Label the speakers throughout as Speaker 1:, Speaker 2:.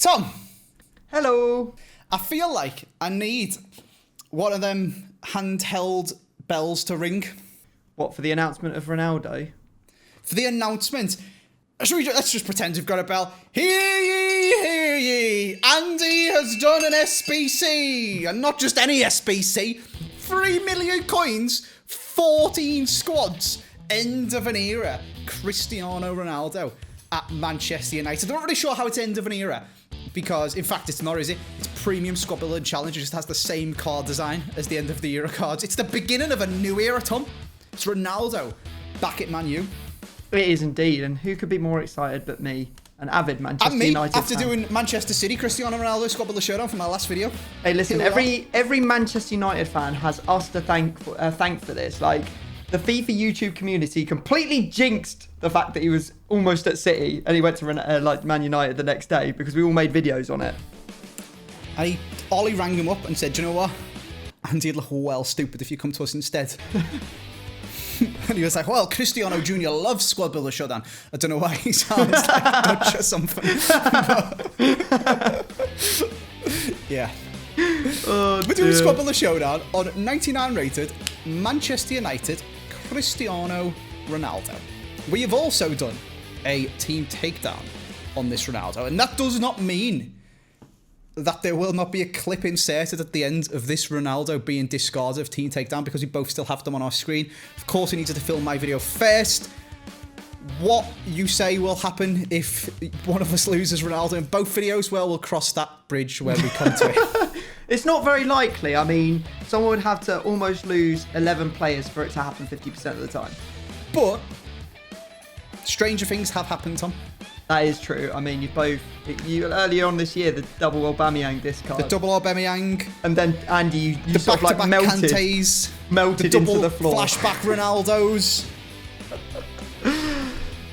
Speaker 1: Tom,
Speaker 2: Hello.
Speaker 1: I feel like I need one of them handheld bells to ring
Speaker 2: What, for the announcement of Ronaldo?
Speaker 1: for the announcement. Let's just pretend we've got a bell. Hear ye, hear ye. Andy has done an SBC. And not just any SBC. 3 million coins, 14 squads. End of an era. Cristiano Ronaldo at Manchester United. I'm not really sure how it's end of an era. Because, in fact, it's not, is it? It's Premium Squad Builder Challenge. It just has the same card design as the end of the era cards. It's the beginning of a new era, Tom. It's Ronaldo back at Man U.
Speaker 2: It is indeed, and who could be more excited but me, an avid Manchester
Speaker 1: And me,
Speaker 2: United
Speaker 1: after
Speaker 2: fan.
Speaker 1: doing Manchester City, Cristiano Ronaldo Squad Builder Showdown from my last video.
Speaker 2: Hey, listen,
Speaker 1: Here we
Speaker 2: every Manchester United fan has us to thank for this. Like, the FIFA YouTube community completely jinxed the fact that he was almost at City and he went to Man United the next day because we all made videos on it.
Speaker 1: And Ollie rang him up and said, do you know what? Andy would look well stupid if you come to us instead. And he was like, well, Cristiano Jr. loves Squad Builder Showdown. I don't know why he sounds like Dutch or something. Yeah.
Speaker 2: Oh,
Speaker 1: We're doing Squad Builder Showdown on 99 rated Manchester United Cristiano Ronaldo. We have also done a team takedown on this Ronaldo, and that does not mean that there will not be a clip inserted at the end of this Ronaldo being discarded of team takedown, because we both still have them on our screen. Of course, I needed to film my video first. What you say will happen if one of us loses Ronaldo in both videos, well, we'll cross that bridge when we come to it.
Speaker 2: It's not very likely. I mean, someone would have to almost lose 11 players for it to happen 50% of the time.
Speaker 1: But stranger things have happened, Tom.
Speaker 2: That is true. I mean, you earlier on this year, the double Aubameyang discard.
Speaker 1: The double Aubameyang.
Speaker 2: And then, Andy, you
Speaker 1: The
Speaker 2: sort of like
Speaker 1: back-to-back
Speaker 2: melted
Speaker 1: Kantés. The
Speaker 2: into
Speaker 1: double
Speaker 2: the floor.
Speaker 1: flashback Ronaldos.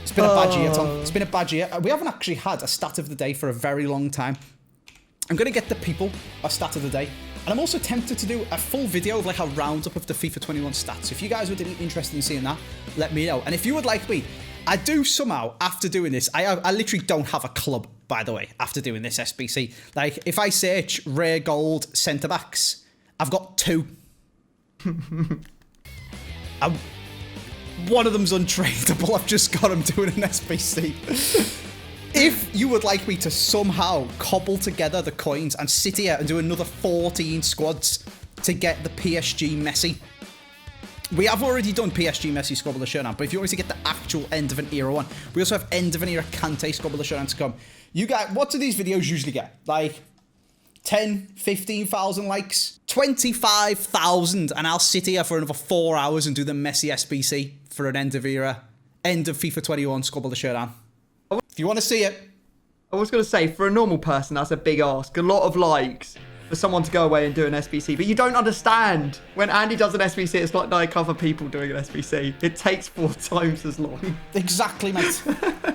Speaker 1: It's been a bad year, Tom. It's been a bad year. We haven't actually had a stat of the day for a very long time. I'm going to get the people a stat of the day. And I'm also tempted to do a full video of like a roundup of the FIFA 21 stats. If you guys would be interested in seeing that, let me know. And if you would like me, I do somehow, after doing this, I literally don't have a club, by the way, after doing this SBC. Like, if I search rare gold centre-backs, I've got 2. One of them's untradeable. I've just got him doing an SBC. If you would like me to somehow cobble together the coins and sit here and do another 14 squads to get the PSG Messi. We have already done PSG Messi Squad Builder Showdown, but if you want to get the actual end of an era one, we also have end of an era Kanté Squad Builder Showdown to come. You guys, what do these videos usually get? Like 10, 15,000 likes, 25,000, and I'll sit here for another 4 hours and do the Messi SBC for an end of era, end of FIFA 21 Squad Builder Showdown. If you want to see it.
Speaker 2: I was going to say, for a normal person, that's a big ask. A lot of likes for someone to go away and do an SBC. But you don't understand. When Andy does an SBC, it's like other people doing an SBC. It takes 4 times as long.
Speaker 1: Exactly, mate.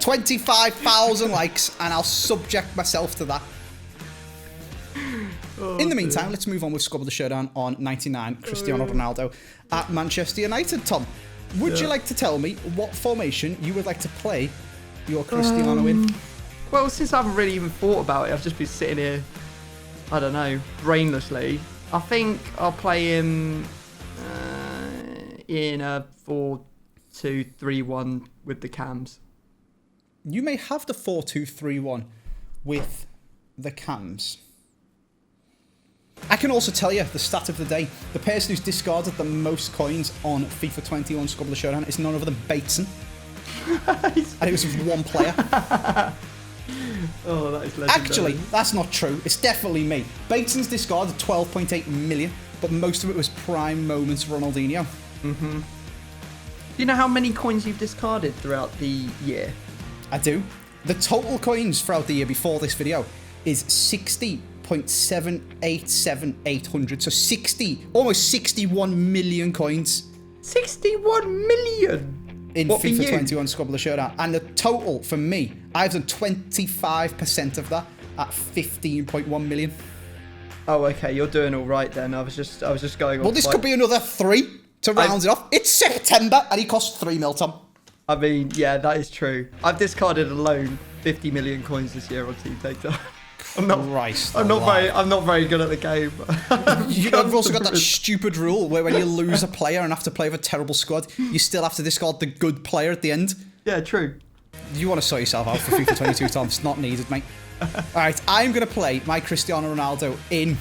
Speaker 1: 25,000 likes, and I'll subject myself to that. In the meantime, let's move on with Squad Builder Showdown on 99 Cristiano Ronaldo at Manchester United. Tom, would you like to tell me what formation you would like to play your Cristiano in?
Speaker 2: Well, since I haven't really even thought about it, I've just been sitting here, I don't know, brainlessly. I think I'll play him in a 4-2-3-1 with the cams.
Speaker 1: You may have the 4-2-3-1 with the cams. I can also tell you the stat of the day. The person who's discarded the most coins on FIFA 21 Squad Builder Showdown is none other than Bateson. And it was with 1 player.
Speaker 2: Oh, that is legendary.
Speaker 1: Actually, that's not true. It's definitely me. Bateson's discarded 12.8 million, but most of it was prime moments Ronaldinho.
Speaker 2: Mm-hmm. Do you know how many coins you've discarded throughout the year?
Speaker 1: I do. The total coins throughout the year before this video is 60.787800. So almost 61 million coins.
Speaker 2: 61 million?
Speaker 1: In FIFA 21 Squad Builder Showdown. And the total for me, I've done 25% of that at 15.1 million.
Speaker 2: Oh, okay, you're doing all right then. I was just going on.
Speaker 1: Well, this could be another 3 to round it off. It's September and he costs 3 mil, Tom.
Speaker 2: I mean, yeah, that is true. I've discarded alone 50 million coins this year on Team Takedown. I'm not very good at the game.
Speaker 1: You've also got that stupid rule where when you lose a player and have to play with a terrible squad, you still have to discard the good player at the end.
Speaker 2: Yeah, true.
Speaker 1: You want to sort yourself out for FIFA 22, Tom. It's not needed, mate. Alright, I'm going to play my Cristiano Ronaldo in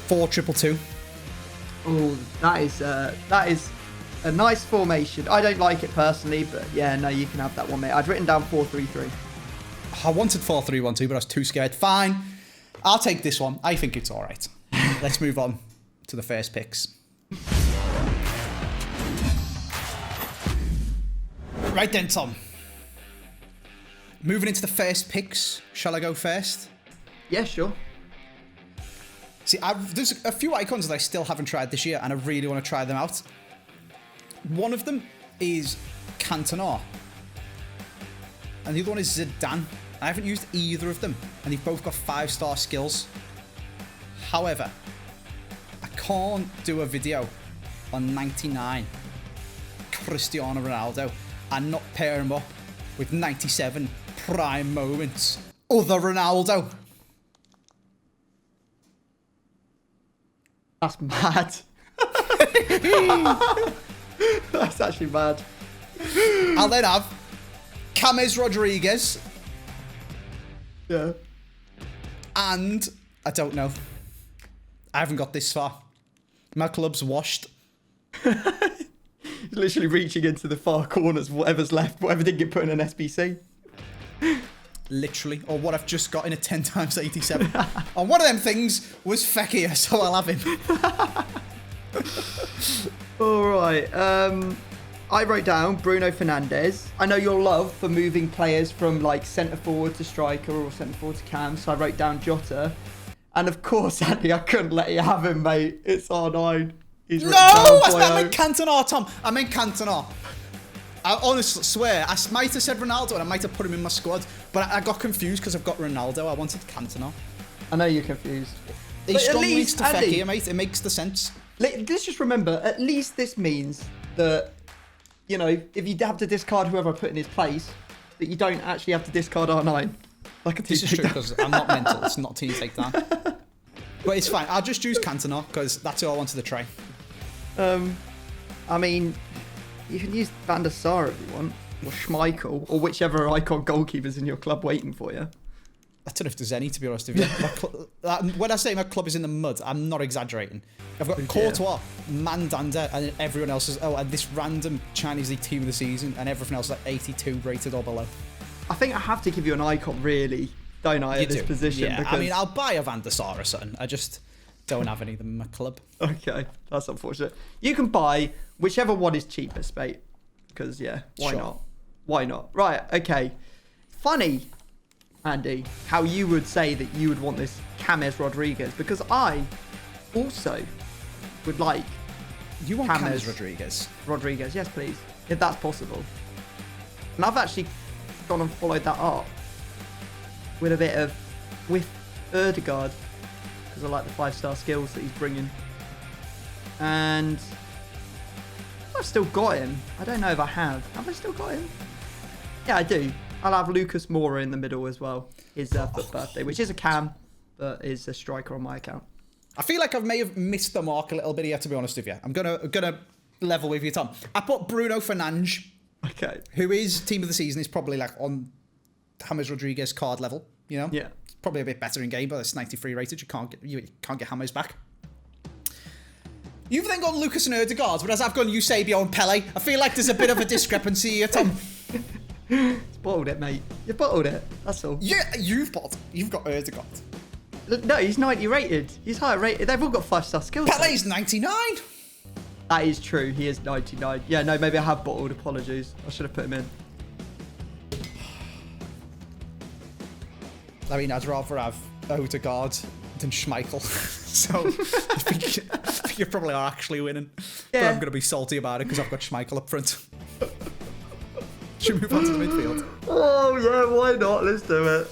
Speaker 1: 4-2-2.
Speaker 2: Oh, that is a nice formation. I don't like it personally, but yeah, no, you can have that one, mate. I'd written down 4-3-3.
Speaker 1: I wanted 4-3-1-2, but I was too scared. Fine. I'll take this one. I think it's alright. Let's move on to the first picks. Right then, Tom. Moving into the first picks. Shall I go first?
Speaker 2: Yeah, sure.
Speaker 1: See, there's a few icons that I still haven't tried this year, and I really want to try them out. One of them is Cantona. And the other one is Zidane. I haven't used either of them, and they've both got 5-star skills. However, I can't do a video on 99 Cristiano Ronaldo and not pair him up with 97 prime moments other Ronaldo.
Speaker 2: That's mad. That's actually mad.
Speaker 1: I'll then have James Rodriguez.
Speaker 2: Yeah.
Speaker 1: And I don't know. I haven't got this far. My club's washed.
Speaker 2: Literally reaching into the far corners, whatever's left, whatever didn't get put in an SBC.
Speaker 1: Literally. Or what I've just got in a 10 times 87. And one of them things was Fekir, so I'll have him.
Speaker 2: Alright, I wrote down Bruno Fernandes. I know your love for moving players from like centre forward to striker or centre forward to cam, so I wrote down Jota. And of course, Andy, I couldn't let you have him, mate. It's R9. He's
Speaker 1: No! I meant Cantona, Tom. I meant Cantona. I honestly swear, I might have said Ronaldo and I might have put him in my squad, but I got confused because I've got Ronaldo. I wanted Cantona.
Speaker 2: I know you're confused.
Speaker 1: He strong leads to Fekir, mate. It makes the sense.
Speaker 2: Let's just remember, at least this means that, you know, if you have to discard whoever I put in his place, that you don't actually have to discard R9. Like a team
Speaker 1: This is true because I'm not mental. It's not team takedown. But it's fine. I'll just choose Cantona because that's who I wanted to try.
Speaker 2: I mean, you can use Van der Sar if you want, or Schmeichel, or whichever icon goalkeeper's in your club waiting for you.
Speaker 1: I don't know if there's any, to be honest with you. When I say my club is in the mud, I'm not exaggerating. I've got Courtois, Mandanda, and everyone else is... Oh, and this random Chinese League team of the season, and everything else is like 82 rated or below.
Speaker 2: I think I have to give you an icon, really, don't I, at this position?
Speaker 1: Yeah,
Speaker 2: because...
Speaker 1: I mean, I'll buy a Van der Sar or something. I just don't have any of them in my club.
Speaker 2: Okay, that's unfortunate. You can buy whichever one is cheapest, mate. Because, yeah, why not? Why not? Right, okay. Funny, Andy, how you would say that you would want this James Rodriguez, because I also would like
Speaker 1: You want James Rodriguez?
Speaker 2: Rodriguez, yes, please, if that's possible. And I've actually gone and followed that up with a bit of with Ødegaard, because I like the 5-star skills that he's bringing. And I've still got him. I don't know if I have. Have I still got him? Yeah, I do. I'll have Lucas Moura in the middle as well. His foot birthday, which is a cam, but is a striker on my account.
Speaker 1: I feel like I may have missed the mark a little bit here, to be honest with you. I'm gonna level with you, Tom. I put Bruno Fernandes,
Speaker 2: okay,
Speaker 1: who is team of the season. Is probably like on James Rodriguez card level. You know,
Speaker 2: yeah,
Speaker 1: it's probably a bit better in game, but it's 93 rated. You can't get James back. You've then gone Lucas and Ødegaard, whereas I've gone Eusebio and Pele. I feel like there's a bit of a discrepancy here, Tom.
Speaker 2: It's bottled it, mate. You bottled it. That's all.
Speaker 1: Yeah, you've got Ødegaard.
Speaker 2: No, he's 90 rated. He's higher rated. They've all got 5-star skills.
Speaker 1: Pele's 99.
Speaker 2: That is true. He is 99. Yeah, no, maybe I have bottled. Apologies. I should have put him in.
Speaker 1: I mean, I'd rather have Ødegaard than Schmeichel. So I think you probably are actually winning.
Speaker 2: Yeah.
Speaker 1: But I'm going to be salty about it because I've got Schmeichel up front. Should we move on to the midfield?
Speaker 2: Oh, yeah, why not? Let's do it.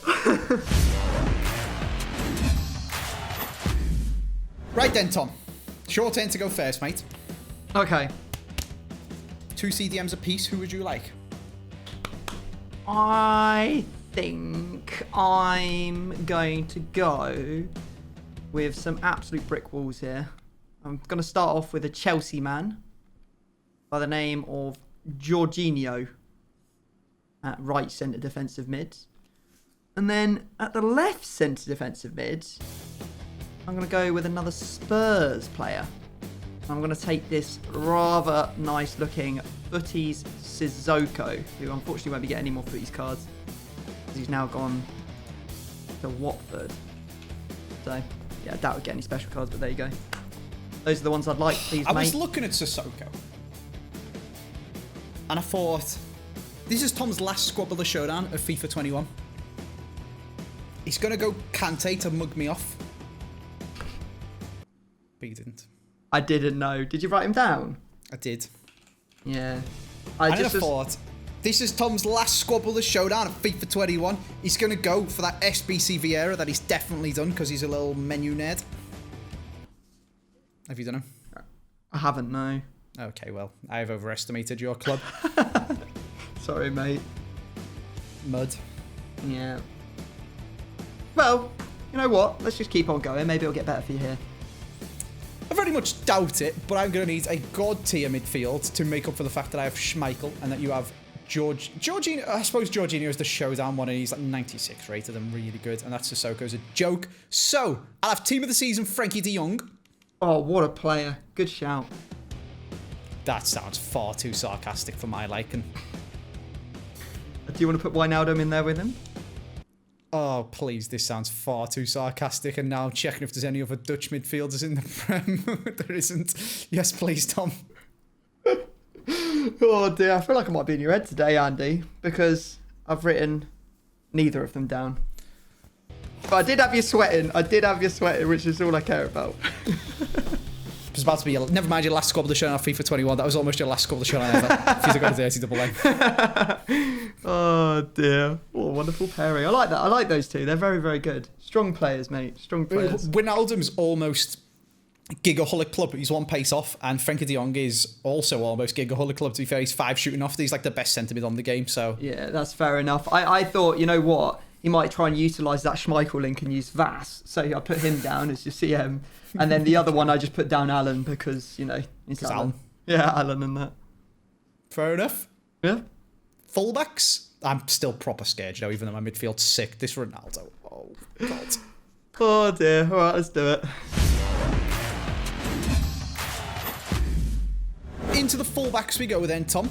Speaker 1: Right then, Tom. It's your turn to go first, mate.
Speaker 2: Okay.
Speaker 1: 2 CDMs apiece. Who would you like?
Speaker 2: I think I'm going to go with some absolute brick walls here. I'm going to start off with a Chelsea man by the name of Jorginho at right centre defensive mid. And then at the left centre defensive mid, I'm going to go with another Spurs player. I'm going to take this rather nice looking Footies Sissoko, who unfortunately won't be getting any more Footies cards because he's now gone to Watford. So, yeah, I doubt we'd get any special cards, but there you go. Those are the ones I'd like, please, mate.
Speaker 1: I was looking at Sissoko, and I thought, this is Tom's last squad of the Showdown of FIFA 21. He's going to go Kante to mug me off. But he didn't.
Speaker 2: I didn't know. Did you write him down?
Speaker 1: I did.
Speaker 2: Yeah.
Speaker 1: I thought, this is Tom's last squad of the Showdown of FIFA 21. He's going to go for that SBC Vieira that he's definitely done because he's a little menu nerd. Have you done him?
Speaker 2: I haven't, no.
Speaker 1: Okay, well, I have overestimated your club.
Speaker 2: Sorry, mate.
Speaker 1: Mud.
Speaker 2: Yeah. Well, you know what? Let's just keep on going. Maybe it'll get better for you here.
Speaker 1: I very much doubt it, but I'm going to need a god tier midfield to make up for the fact that I have Schmeichel and that you have Jorginho. I suppose Jorginho is the Showdown one and he's like 96 rated and really good, and that Sissoko's a joke. So, I'll have team of the season, Frankie de Jong.
Speaker 2: Oh, what a player. Good shout.
Speaker 1: That sounds far too sarcastic for my liking.
Speaker 2: Do you want to put Wijnaldum in there with him?
Speaker 1: Oh, please, this sounds far too sarcastic, and now I'm checking if there's any other Dutch midfielders in the Prem. There isn't. Yes, please, Tom.
Speaker 2: Oh, dear. I feel like I might be in your head today, Andy, because I've written neither of them down. But I did have you sweating. Which is all I care about.
Speaker 1: It was about to be, never mind your last squad of the Showdown of FIFA 21. That was almost your last squad of the Showdown ever. If you'd have got a dirty double A.
Speaker 2: Oh, dear. What a wonderful pairing. I like that. I like those two. They're very, very good. Strong players, mate. Strong players.
Speaker 1: Wijnaldum's almost Gigaholic Club. He's one pace off. And Frankie de Jong is also almost Gigaholic Club. To be fair, he's 5 shooting off. He's like the best centre mid on the game. So
Speaker 2: yeah, that's fair enough. I thought, you know what? He might try and utilise that Schmeichel link and use Vass. So I put him down as your CM. And then the other one, I just put down Alan because, you know, it's Alan. Yeah, Alan and that.
Speaker 1: Fair enough.
Speaker 2: Yeah.
Speaker 1: Fullbacks? I'm still proper scared, you know, even though my midfield's sick. This Ronaldo. Oh, God.
Speaker 2: Oh, dear. All right, let's do it.
Speaker 1: Into the fullbacks we go then, Tom.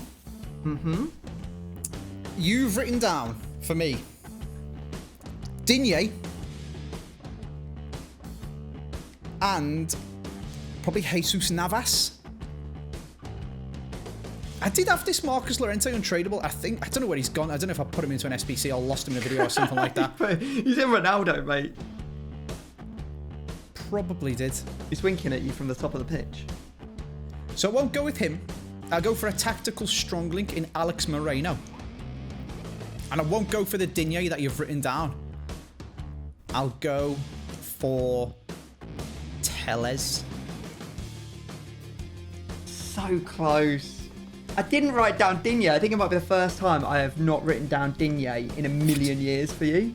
Speaker 2: Mm-hmm.
Speaker 1: You've written down, for me, Digne and probably Jesus Navas. I did have this Marcus Llorente untradeable. I don't know where he's gone. I don't know if I put him into an SBC or lost him in a video or something like that.
Speaker 2: He's in Ronaldo, mate.
Speaker 1: Probably did.
Speaker 2: He's winking at you from the top of the pitch.
Speaker 1: So I won't go with him. I'll go for a tactical strong link in Alex Moreno. And I won't go for the Digne that you've written down. I'll go for Telles.
Speaker 2: So close. I didn't write down Digne. I think it might be the first time I have not written down Digne in a million years for you.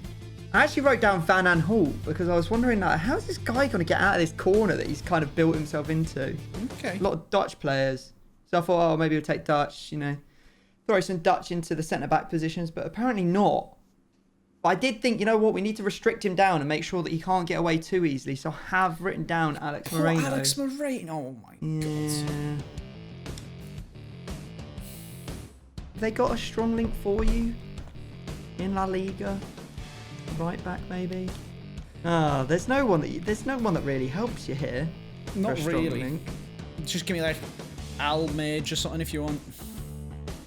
Speaker 2: I actually wrote down Van Aanholt because I was wondering, like, how's this guy going to get out of this corner that he's kind of built himself into?
Speaker 1: Okay.
Speaker 2: A lot of Dutch players. So I thought, oh, maybe we'll take Dutch, you know, throw some Dutch into the centre-back positions, but apparently not. But I did think, you know what, we need to restrict him down and make sure that he can't get away too easily. So I have written down Alex Moreno.
Speaker 1: Alex Moreno, oh my God.
Speaker 2: Have they got a strong link for you in La Liga? Right back, maybe. Ah, there's no one that really helps you here.
Speaker 1: Not really.
Speaker 2: Link.
Speaker 1: Just give me like Almage or something if you want.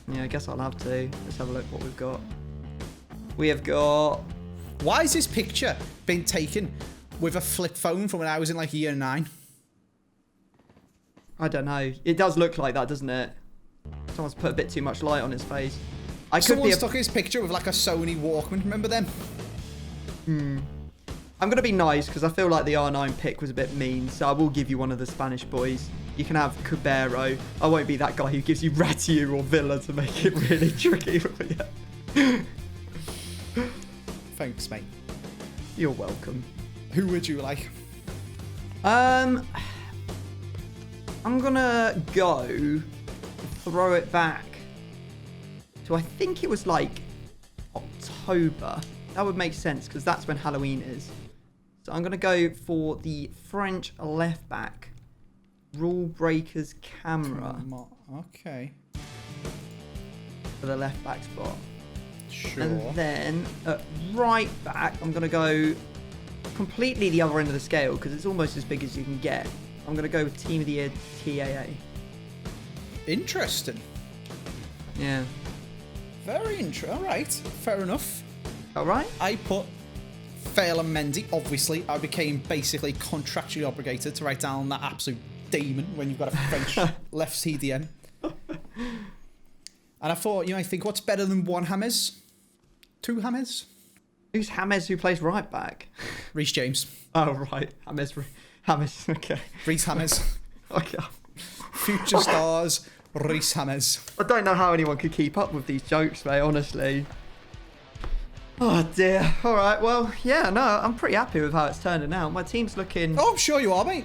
Speaker 2: Yeah, I guess I'll have to. Let's have a look what we've got. We have got.
Speaker 1: Why is this picture been taken with a flip phone from when I was in like year 9?
Speaker 2: I don't know. It does look like that, doesn't it? Someone's put a bit too much light on his face.
Speaker 1: Someone took his picture with like a Sony Walkman. Remember them?
Speaker 2: I'm going to be nice because I feel like the R9 pick was a bit mean. So I will give you one of the Spanish boys. You can have Cabero. I won't be that guy who gives you Ratiu or Villa to make it really tricky for you.
Speaker 1: Thanks, mate.
Speaker 2: You're welcome.
Speaker 1: Who would you like?
Speaker 2: I'm gonna throw it back to, I think it was like October. That would make sense because that's when Halloween is. So I'm gonna go for the French left back, Rule Breakers Camera.
Speaker 1: Okay.
Speaker 2: For the left back spot.
Speaker 1: Sure.
Speaker 2: And then at right back, I'm gonna go completely the other end of the scale because it's almost as big as you can get. I'm gonna go with Team of the Year TAA.
Speaker 1: Interesting.
Speaker 2: Yeah.
Speaker 1: Very interesting. All right. Fair enough.
Speaker 2: All right.
Speaker 1: I put Ferland Mendy. Obviously, I became basically contractually obligated to write down that absolute demon when you've got a French left CDM. And I thought, I think what's better than one James? Two James?
Speaker 2: Who's James who plays right back?
Speaker 1: Reece James.
Speaker 2: Oh, right. James. Okay.
Speaker 1: Reece James.
Speaker 2: Okay.
Speaker 1: Future stars, Reece James.
Speaker 2: I don't know how anyone could keep up with these jokes, mate, honestly. Oh, dear. All right. Well, yeah, no, I'm pretty happy with how it's turning out. My team's looking...
Speaker 1: Oh, I'm sure you are, mate.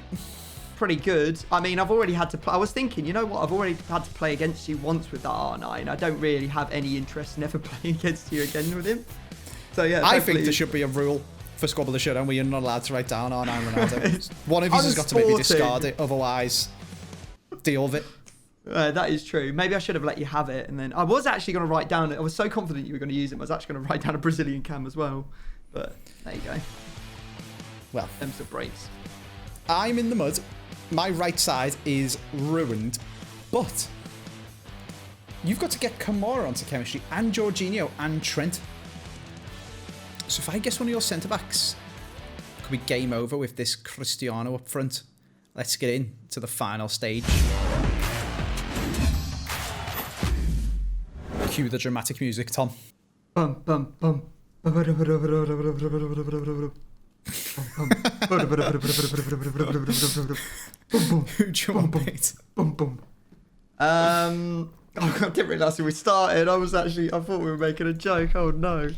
Speaker 2: Pretty good. I mean, I've already had to play. I was thinking, you know what? I've already had to play against you once with that R9. I don't really have any interest in ever playing against you again with him. So, yeah.
Speaker 1: I think there should be a rule for Squabble the Showdown where you're not allowed to write down R9 Ronaldo. One of you has got to maybe discard it, otherwise deal with it.
Speaker 2: That is true. Maybe I should have let you have it. And then I was actually going to write down, I was so confident you were going to use him, I was actually going to write down a Brazilian cam as well. But there you go.
Speaker 1: Well,
Speaker 2: them's the breaks.
Speaker 1: I'm in the mud. My right side is ruined, but you've got to get Kamara onto chemistry and Jorginho and Trent. So if I guess one of your centre-backs, could be game over with this Cristiano up front. Let's get into the final stage. Cue the dramatic music, Tom.
Speaker 2: Bum, bum, bum.
Speaker 1: Who do you want, mate?
Speaker 2: I didn't realise we started. I thought we were making a joke. Oh no.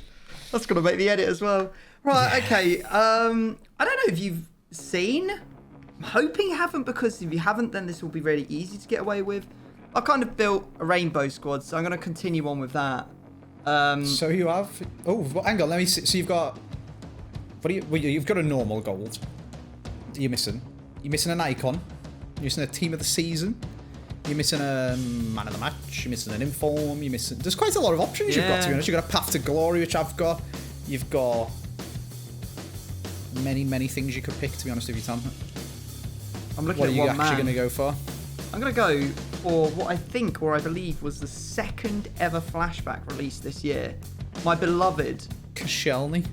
Speaker 2: That's going to make the edit as well. Right, okay. I don't know if you've seen. I'm hoping you haven't, because if you haven't, then this will be really easy to get away with. I kind of built a rainbow squad, so I'm going to continue on with that.
Speaker 1: So you have... Oh, well, hang on. Let me see. So you've got... you've got a normal gold. You're missing. You're missing an icon. You're missing a team of the season. You're missing a man of the match. You're missing an inform. You're missing... There's quite a lot of options you've got, to be honest. You've got a path to glory, which I've got. You've got many, many things you could pick, to be honest with you, Tom.
Speaker 2: I'm looking
Speaker 1: what
Speaker 2: at
Speaker 1: are you
Speaker 2: one
Speaker 1: actually
Speaker 2: man.
Speaker 1: going to go for?
Speaker 2: I'm going to go for what I think, or I believe, was the second ever flashback released this year. My beloved...
Speaker 1: Koscielny,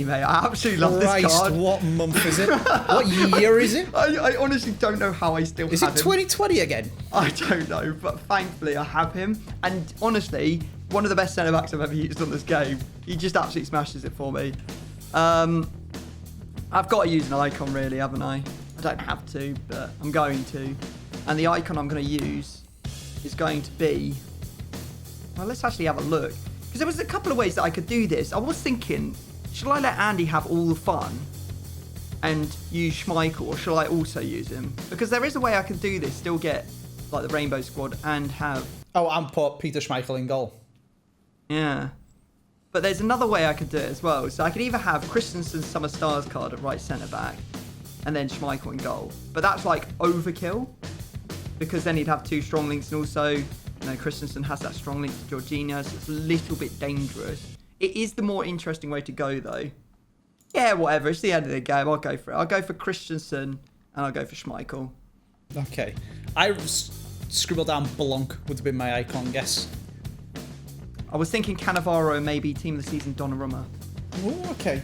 Speaker 2: mate. I absolutely love this card.
Speaker 1: What month is it? What year is it?
Speaker 2: I honestly don't know how I still have him.
Speaker 1: Is it 2020 again?
Speaker 2: I don't know, but thankfully I have him. And honestly, one of the best centre-backs I've ever used on this game. He just absolutely smashes it for me. I've got to use an icon, really, haven't I? I don't have to, but I'm going to. And the icon I'm going to use is going to be... Well, let's actually have a look. Because there was a couple of ways that I could do this. I was thinking, shall I let Andy have all the fun and use Schmeichel, or shall I also use him? Because there is a way I can do this, still get like the Rainbow Squad and have...
Speaker 1: Oh, and put Peter Schmeichel in goal.
Speaker 2: Yeah. But there's another way I could do it as well. So I could either have Christensen's Summer Stars card at right centre-back and then Schmeichel in goal. But that's like overkill, because then he'd have two strong links, and also, Christensen has that strong link to Jorginho, so it's a little bit dangerous. It is the more interesting way to go, though. Yeah, whatever. It's the end of the game. I'll go for it. I'll go for Christensen, and I'll go for Schmeichel.
Speaker 1: Okay. I scribbled down Blanc would have been my icon guess.
Speaker 2: I was thinking Cannavaro, maybe Team of the Season Donnarumma.
Speaker 1: Oh, okay.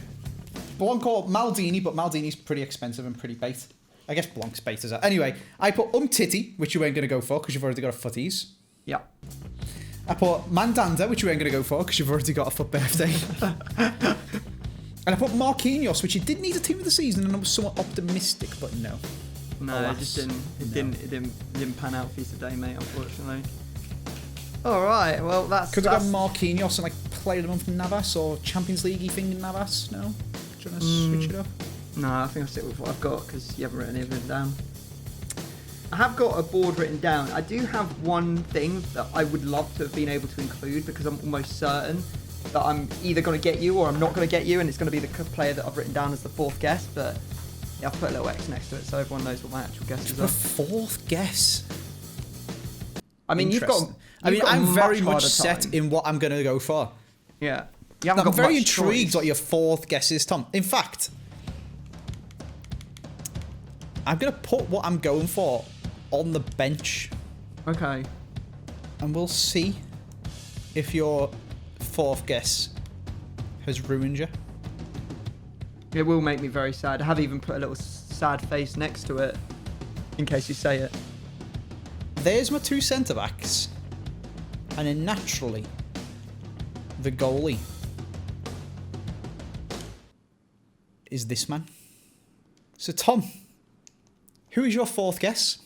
Speaker 1: Blanc or Maldini, but Maldini's pretty expensive and pretty bait. I guess Blanc's bait is that. Anyway, I put Titty, which you weren't going to go for because you've already got a footies.
Speaker 2: Yeah.
Speaker 1: I put Mandanda, which you weren't going to go for because you've already got a foot birthday. And I put Marquinhos, which you did need a team of the season, and I was somewhat optimistic, but no.
Speaker 2: No, alas, it just didn't. It didn't pan out for you today, mate. Unfortunately. All right. Well,
Speaker 1: Could have got Marquinhos and like Player of the Month Navas or Champions League thing in Navas. No, do you want to switch it up?
Speaker 2: No, I think I'll stick with what I've got because you haven't written anything down. I have got a board written down. I do have one thing that I would love to have been able to include because I'm almost certain that I'm either going to get you or I'm not going to get you, and it's going to be the player that I've written down as the fourth guess. But yeah, I've put a little X next to it so everyone knows what my actual guess is.
Speaker 1: The fourth guess.
Speaker 2: I mean,
Speaker 1: I'm very much set in what I'm going to go for.
Speaker 2: Yeah.
Speaker 1: I'm very intrigued what your fourth guess is, Tom. In fact, I'm going to put what I'm going for on the bench.
Speaker 2: Okay.
Speaker 1: And we'll see if your fourth guess has ruined you.
Speaker 2: It will make me very sad. I have even put a little sad face next to it in case you say it.
Speaker 1: There's my two centre-backs. And then naturally, the goalie is this man. So, Tom, who is your fourth guess?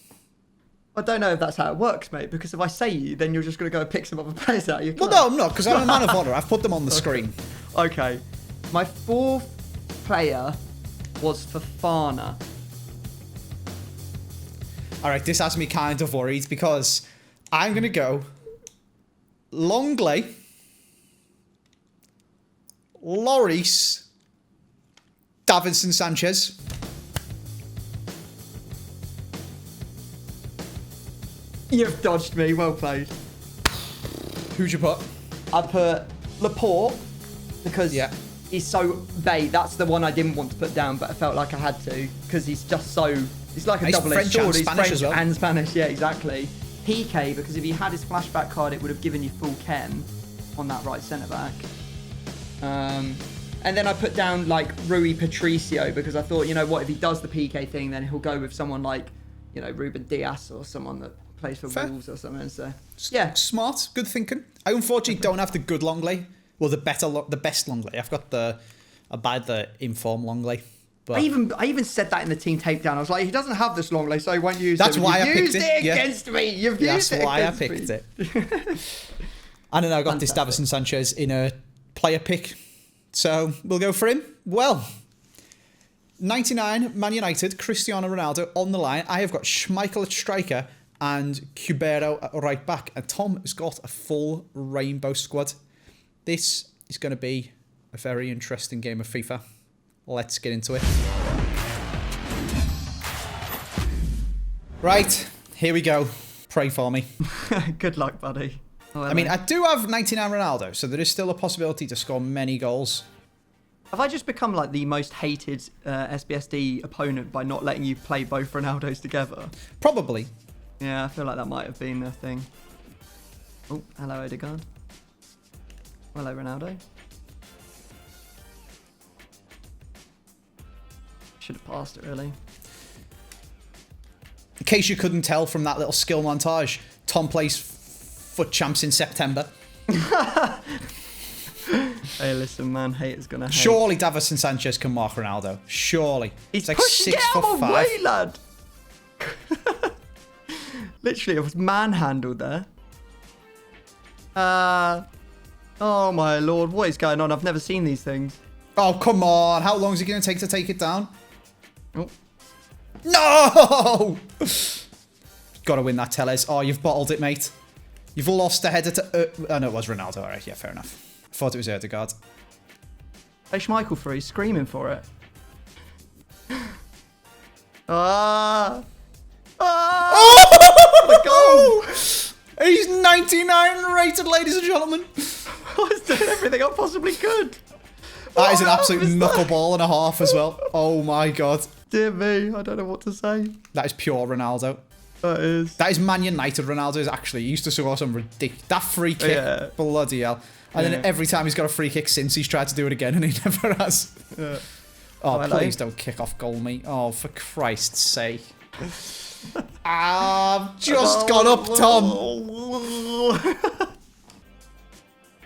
Speaker 2: I don't know if that's how it works, mate, because if I say you, then you're just going to go and pick some other players out of your club.
Speaker 1: Well, no, I'm not, because I'm a man of honour. I've put them on the screen.
Speaker 2: Okay. My fourth player was Fofana.
Speaker 1: All right, this has me kind of worried because I'm going to go Longley, Lloris, Davinson Sanchez.
Speaker 2: You've dodged me. Well played.
Speaker 1: Who'd you put?
Speaker 2: I put Laporte because he's so bait. That's the one I didn't want to put down, but I felt like I had to because he's just so... He's like a double-edged sword. He's French and Spanish. Yeah, exactly. PK, because if he had his flashback card, it would have given you full chem on that right centre-back. And then I put down, like, Rui Patricio, because I thought, you know what, if he does the PK thing, then he'll go with someone like, you know, Ruben Diaz or someone that plays for Wolves or something. So, yeah.
Speaker 1: Smart. Good thinking. I unfortunately don't have the good Longley. Well, the best Longley. I've got the inform Longley. But
Speaker 2: I even said that in the team takedown. I was like, he doesn't have this Longley, so he won't use it.
Speaker 1: That's why I picked it.
Speaker 2: You've used it against me. You've used it against me. That's why I picked
Speaker 1: it. And then I got this Davinson Sanchez in a player pick. So we'll go for him. Well, 99, Man United, Cristiano Ronaldo on the line. I have got Schmeichel at striker and Cubero at right back. And Tom has got a full rainbow squad. This is going to be a very interesting game of FIFA. Let's get into it. Right, here we go. Pray for me.
Speaker 2: Good luck, buddy.
Speaker 1: I mean, I do have 99 Ronaldo, so there is still a possibility to score many goals.
Speaker 2: Have I just become like the most hated SBSD opponent by not letting you play both Ronaldos together?
Speaker 1: Probably.
Speaker 2: Yeah, I feel like that might have been a thing. Oh, hello, Odegaard. Hello, Ronaldo. Should have passed it, really.
Speaker 1: In case you couldn't tell from that little skill montage, Tom plays foot champs in September.
Speaker 2: Hey, listen, man, haters gonna hate.
Speaker 1: Surely Davinson Sanchez can mark Ronaldo. Surely.
Speaker 2: He's
Speaker 1: like
Speaker 2: pushing it out of my way, lad. Literally, I was manhandled there. Oh my lord, what is going on? I've never seen these things.
Speaker 1: Oh, come on. How long is it going to take it down? Oh. No! Got to win that, Tellez. Oh, you've bottled it, mate. You've lost the header to... oh, no, it was Ronaldo. All right, yeah, fair enough. I thought it was Odegaard.
Speaker 2: Hey, Schmeichel for he's screaming for it. Oh! The goal!
Speaker 1: He's 99 rated, ladies and gentlemen.
Speaker 2: I was doing everything I possibly could.
Speaker 1: That is an absolute knuckleball and a half as well. Oh my god.
Speaker 2: Dear me, I don't know what to say.
Speaker 1: That is pure Ronaldo.
Speaker 2: That is.
Speaker 1: That is Man United Ronaldo. Is actually, he used to score some ridiculous... That free kick, bloody hell. And then every time he's got a free kick since, he's tried to do it again and he never has. Yeah. Oh, please don't kick off goal, mate. Oh, for Christ's sake. I've just gone up, Tom.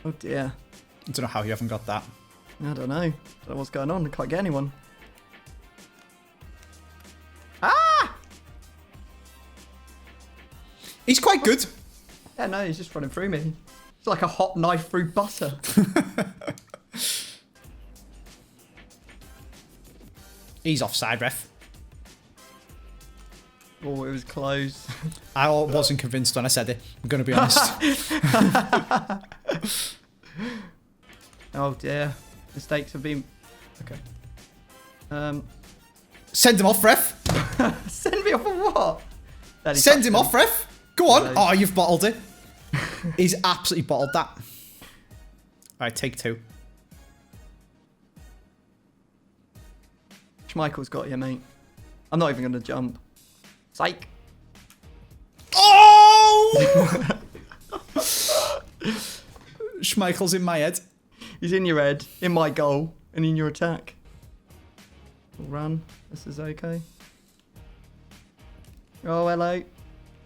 Speaker 2: Oh dear.
Speaker 1: I don't know how you haven't got that.
Speaker 2: I don't know. I don't know what's going on. I can't get anyone. Ah!
Speaker 1: He's quite good.
Speaker 2: Yeah, no, he's just running through me. It's like a hot knife through butter.
Speaker 1: He's offside, ref.
Speaker 2: Oh, it was close.
Speaker 1: I wasn't convinced when I said it. I'm going to be honest.
Speaker 2: Oh dear. Mistakes have been... Okay.
Speaker 1: Send him off, ref.
Speaker 2: Send me off for what?
Speaker 1: Send him off, ref. Go on. Oh, you've bottled it. He's absolutely bottled that. All right, take 2.
Speaker 2: Schmeichel's got you, mate. I'm not even going to jump. Psych.
Speaker 1: Oh! Schmeichel's in my head.
Speaker 2: He's in your head, in my goal, and in your attack. We'll run. This is okay. Oh, hello.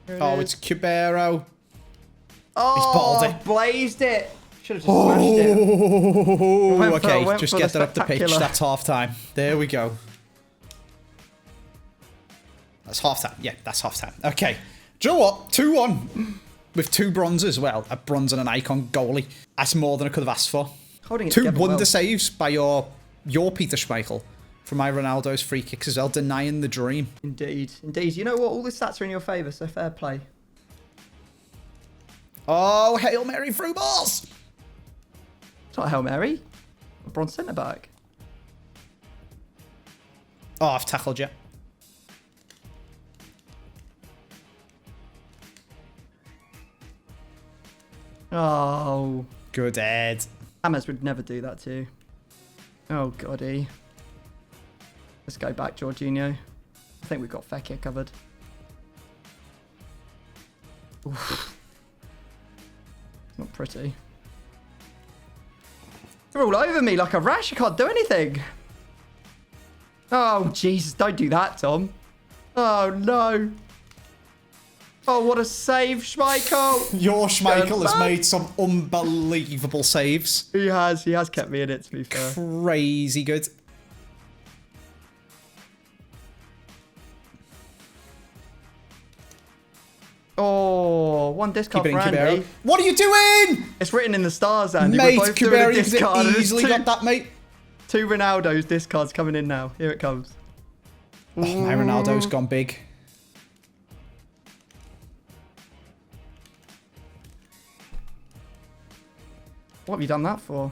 Speaker 1: Oh, it's Cubero.
Speaker 2: Oh,
Speaker 1: he's bottled it.
Speaker 2: Blazed it. Should have just smashed it.
Speaker 1: Okay, just get that up the pitch. That's half time. There we go. That's half time. Yeah, that's half time. Okay. Do you know what? 2-1 with 2 bronzes as well. A bronze and an icon goalie. That's more than I could have asked for.
Speaker 2: Holding it
Speaker 1: 2 wonder
Speaker 2: well.
Speaker 1: saves by your Peter Schmeichel from my Ronaldo's free kicks as well, denying the dream.
Speaker 2: Indeed, indeed. You know what? All the stats are in your favour, so fair play.
Speaker 1: Oh, Hail Mary through balls!
Speaker 2: It's not Hail Mary. A bronze centre back.
Speaker 1: Oh, I've tackled you.
Speaker 2: Oh.
Speaker 1: Good head.
Speaker 2: Hammers would never do that to you. Oh, goddy. Let's go back, Jorginho. I think we've got Fekir covered. Oof. Not pretty. They're all over me like a rash. I can't do anything. Oh, Jesus. Don't do that, Tom. Oh, no. Oh, what a save, Schmeichel.
Speaker 1: Your Schmeichel has made some unbelievable saves.
Speaker 2: He has. He has kept me in it, to be fair.
Speaker 1: Crazy good.
Speaker 2: Oh, one discard
Speaker 1: Keep it
Speaker 2: for
Speaker 1: in,
Speaker 2: Andy.
Speaker 1: Cubero. What are you doing?
Speaker 2: It's written in the stars, Andy.
Speaker 1: Mate,
Speaker 2: We're both doing a
Speaker 1: Cubero, you could
Speaker 2: discard.
Speaker 1: have
Speaker 2: There's
Speaker 1: easily got that, mate.
Speaker 2: 2 Ronaldo's discards coming in now. Here it comes.
Speaker 1: Oh, my Ronaldo's gone big.
Speaker 2: What have you done that for?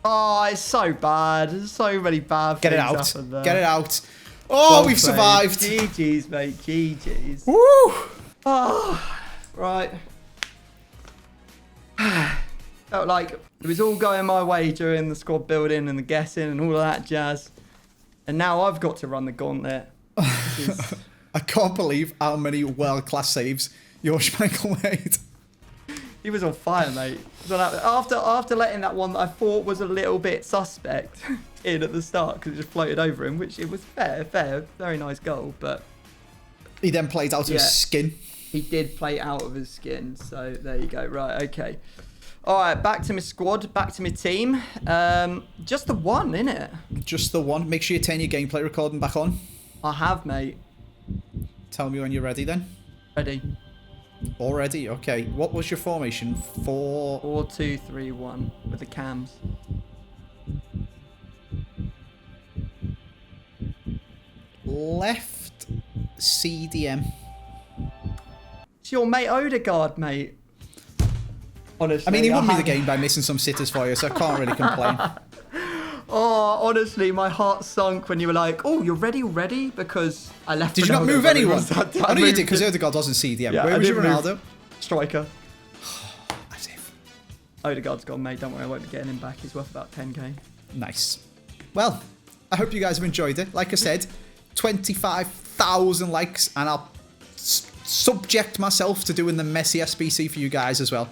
Speaker 2: Oh, it's so bad. There's so many bad
Speaker 1: Get
Speaker 2: things
Speaker 1: it out.
Speaker 2: happen there.
Speaker 1: Get it out. Oh,
Speaker 2: Well
Speaker 1: we've
Speaker 2: played.
Speaker 1: survived.
Speaker 2: GG's, mate. GG's.
Speaker 1: Woo!
Speaker 2: Oh, right. Felt like it was all going my way during the squad building and the guessing and all of that jazz. And now I've got to run the gauntlet.
Speaker 1: I can't believe how many world-class saves your Schmeichel made.
Speaker 2: He was on fire, mate. After letting that one that I thought was a little bit suspect in at the start because it just floated over him, which it was fair, very nice goal, but
Speaker 1: He then played out of his skin.
Speaker 2: he did play out of his skin. So there you go. Right, okay. All right, back to my squad, back to my team. Just the one, innit?
Speaker 1: Just the one. Make sure you turn your gameplay recording back on.
Speaker 2: I have, mate.
Speaker 1: Tell me when you're ready then.
Speaker 2: Ready.
Speaker 1: Already? Okay. What was your formation? 4...
Speaker 2: 4-2-3-1 with the cams.
Speaker 1: Left CDM.
Speaker 2: It's your mate Odegaard, mate. Honestly.
Speaker 1: I mean, he won me the game by missing some sitters for you, so I can't really complain.
Speaker 2: Oh, honestly, my heart sunk when you were like, "Oh, you're ready already?" Because I left.
Speaker 1: Did you not
Speaker 2: Ronaldo,
Speaker 1: move
Speaker 2: but it
Speaker 1: anyone?
Speaker 2: was that-
Speaker 1: I know you
Speaker 2: moved
Speaker 1: did, because
Speaker 2: it.
Speaker 1: Odegaard wasn't CDM.
Speaker 2: Yeah,
Speaker 1: Where
Speaker 2: I
Speaker 1: was your
Speaker 2: did move
Speaker 1: Ronaldo?
Speaker 2: Striker.
Speaker 1: As if.
Speaker 2: Odegaard's gone, mate. Don't worry, I won't be getting him back. He's worth about 10k.
Speaker 1: Nice. Well, I hope you guys have enjoyed it. Like I said, 25,000 likes, and I'll subject myself to doing the Messi SBC for you guys as well.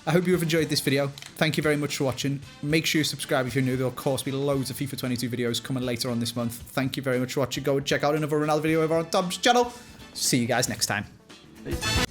Speaker 1: I hope you have enjoyed this video. Thank you very much for watching. Make sure you subscribe if you're new. There'll of course be loads of FIFA 22 videos coming later on this month. Thank you very much for watching. Go and check out another Ronaldo video over on Tom's channel. See you guys next time.
Speaker 2: Peace.